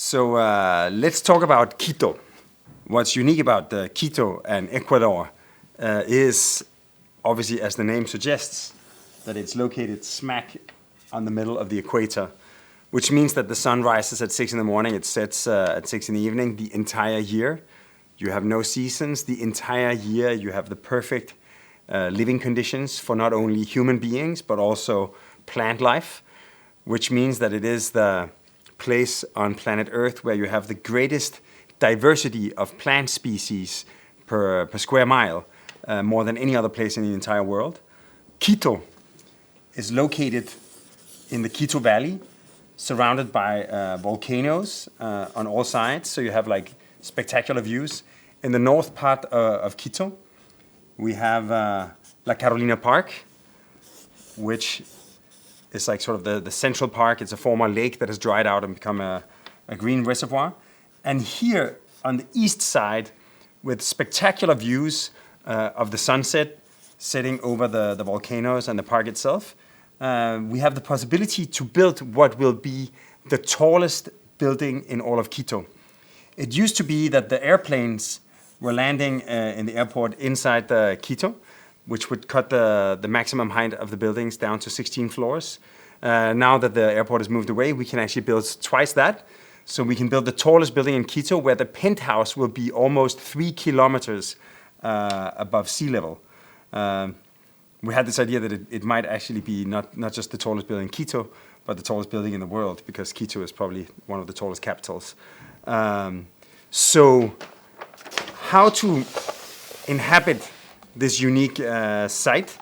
Let's talk about Quito. What's unique about Quito and Ecuador is, obviously, as the name suggests, that it's located smack on the middle of the equator, which means that the sun rises at 6 in the morning, it sets at 6 in the evening the entire year. You have no seasons. The entire year you have the perfect living conditions for not only human beings, but also plant life, which means that it is the place on planet Earth where you have the greatest diversity of plant species per square mile, more than any other place in the entire world. Quito is located in the Quito Valley, surrounded by volcanoes on all sides, so you have like spectacular views. In the north part of Quito, we have La Catalina Park, which is like sort of the central park. It's a former lake that has dried out and become a green reservoir. And here on the east side, with spectacular views of the sunset setting over the volcanoes and the park itself, we have the possibility to build what will be the tallest building in all of Quito. It used to be that the airplanes were landing in the airport inside Quito, which would cut the maximum height of the buildings down to 16 floors. Now that the airport has moved away, we can actually build twice that. So we can build the tallest building in Quito, where the penthouse will be almost 3 kilometers above sea level. We had this idea that it might actually be not just the tallest building in Quito, but the tallest building in the world, because Quito is probably one of the tallest capitals. So how to inhabit this unique site?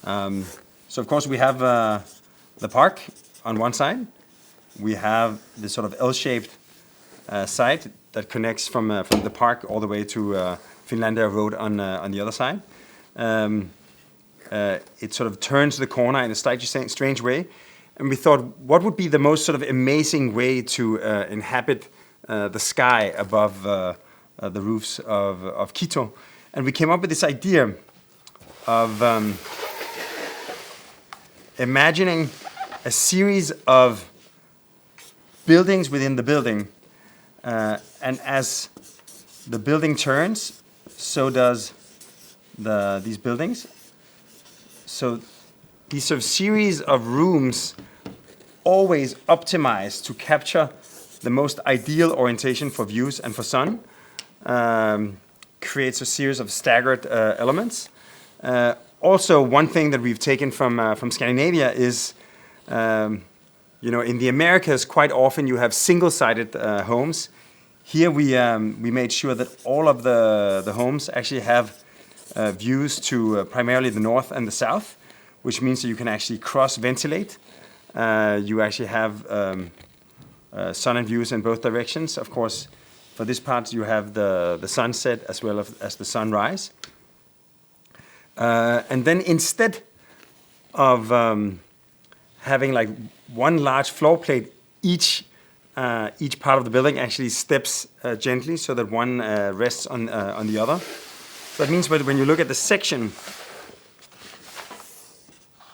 So of course we have the park on one side. We have this sort of L-shaped site that connects from the park all the way to Finlandia Road on the other side. It sort of turns the corner in a slightly strange way. And we thought, what would be the most sort of amazing way to inhabit the sky above the roofs of Quito? And we came up with this idea of imagining a series of buildings within the building. And as the building turns, so does these buildings. So these sort of series of rooms, always optimized to capture the most ideal orientation for views and for sun, creates a series of staggered elements. Also, one thing that we've taken from Scandinavia is, in the Americas, quite often you have single-sided homes. Here we made sure that all of the homes actually have views to primarily the north and the south, which means that you can actually cross-ventilate. You actually have sun and views in both directions. Of course, for this part, you have the sunset as well as the sunrise. And then instead of having like one large floor plate, each part of the building actually steps gently so that one rests on the other. So that means when you look at the section,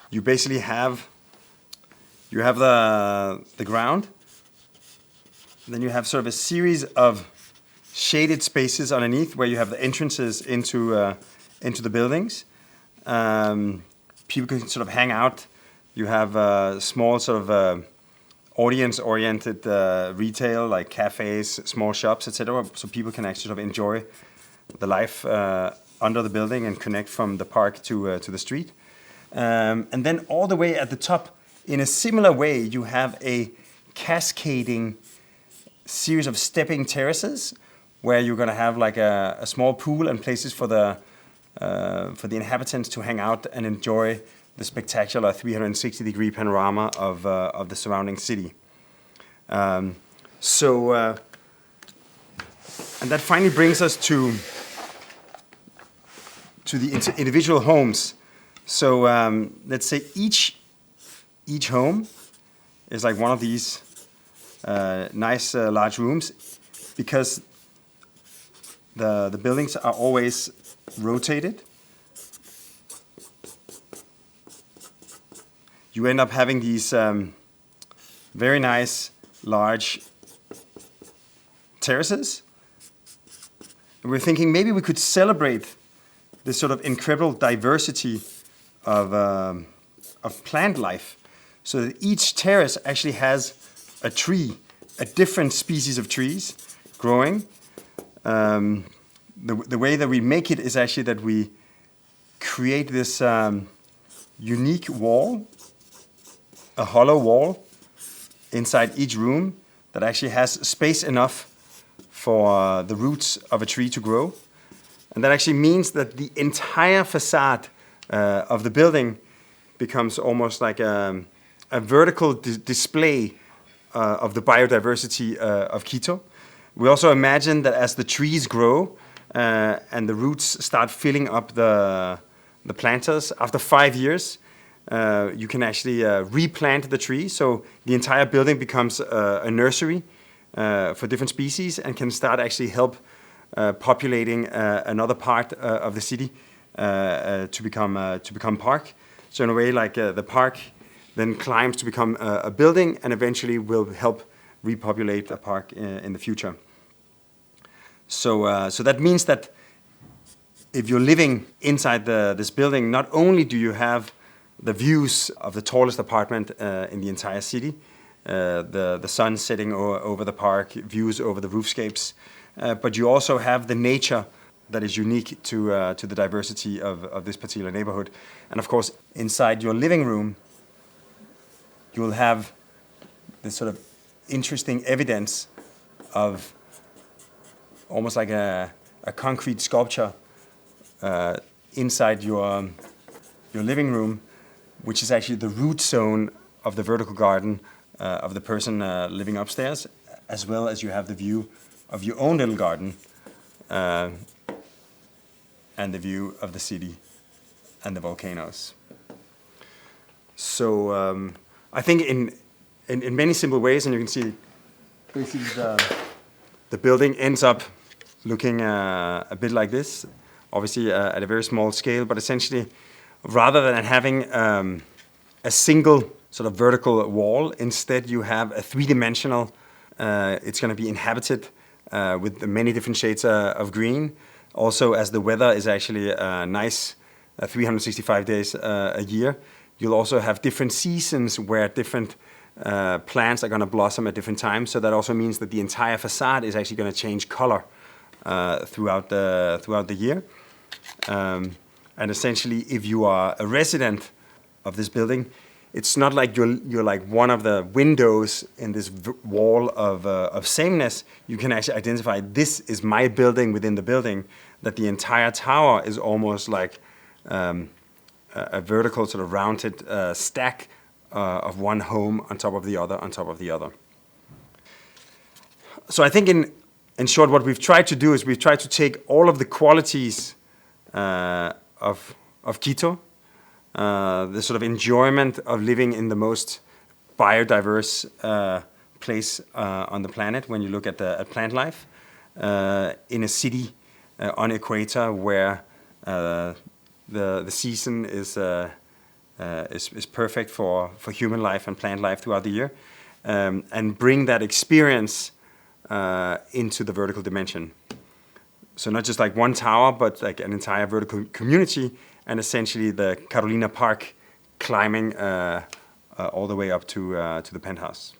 you basically have the ground, then you have sort of a series of shaded spaces underneath where you have the entrances into the buildings. People can sort of hang out. You have small sort of audience-oriented retail, like cafes, small shops, etc. So people can actually sort of enjoy the life under the building and connect from the park to the street. And then all the way at the top, in a similar way, you have a cascading series of stepping terraces where you're going to have like a small pool and places for the inhabitants to hang out and enjoy the spectacular 360-degree panorama of the surrounding city. And that finally brings us to the individual homes. So let's say each home is like one of these nice large rooms, because the buildings are always rotated. You end up having these very nice large terraces. And we're thinking maybe we could celebrate this sort of incredible diversity of plant life, so that each terrace actually has a tree, a different species of trees growing. The way that we make it is actually that we create this unique wall, a hollow wall inside each room that actually has space enough for the roots of a tree to grow. And that actually means that the entire facade of the building becomes almost like a vertical display of the biodiversity of Quito. We also imagine that as the trees grow and the roots start filling up the planters, after 5 years, you can actually replant the tree. So the entire building becomes a nursery for different species and can start actually help populating another part of the city to become park. So in a way, like the park then climbs to become a building and eventually will help repopulate a park in the future. So that means that if you're living inside this building, not only do you have the views of the tallest apartment in the entire city, the sun setting over the park, views over the roofscapes, but you also have the nature that is unique to the diversity of this particular neighborhood. And of course, inside your living room, you will have this sort of interesting evidence of almost like a concrete sculpture inside your living room, which is actually the root zone of the vertical garden of the person living upstairs, as well as you have the view of your own little garden and the view of the city and the volcanoes. So I think in many simple ways, and you can see basically the building ends up looking a bit like this, obviously at a very small scale, but essentially rather than having a single sort of vertical wall, instead you have a three-dimensional, it's going to be inhabited with many different shades of green. Also, as the weather is actually nice 365 days a year, you'll also have different seasons where different plants are going to blossom at different times. So that also means that the entire facade is actually going to change color throughout the year. And essentially, if you are a resident of this building, it's not like you're like one of the windows in this wall of sameness. You can actually identify this is my building within the building. That the entire tower is almost like a vertical sort of rounded stack of one home on top of the other on top of the other. So I think in short, what we've tried to do is we've tried to take all of the qualities of Quito, the sort of enjoyment of living in the most biodiverse place on the planet when you look at plant life, in a city on equator where the season is perfect for human life and plant life throughout the year, and bring that experience into the vertical dimension. So not just like one tower, but like an entire vertical community, and essentially the Catalina Park climbing all the way up to the penthouse.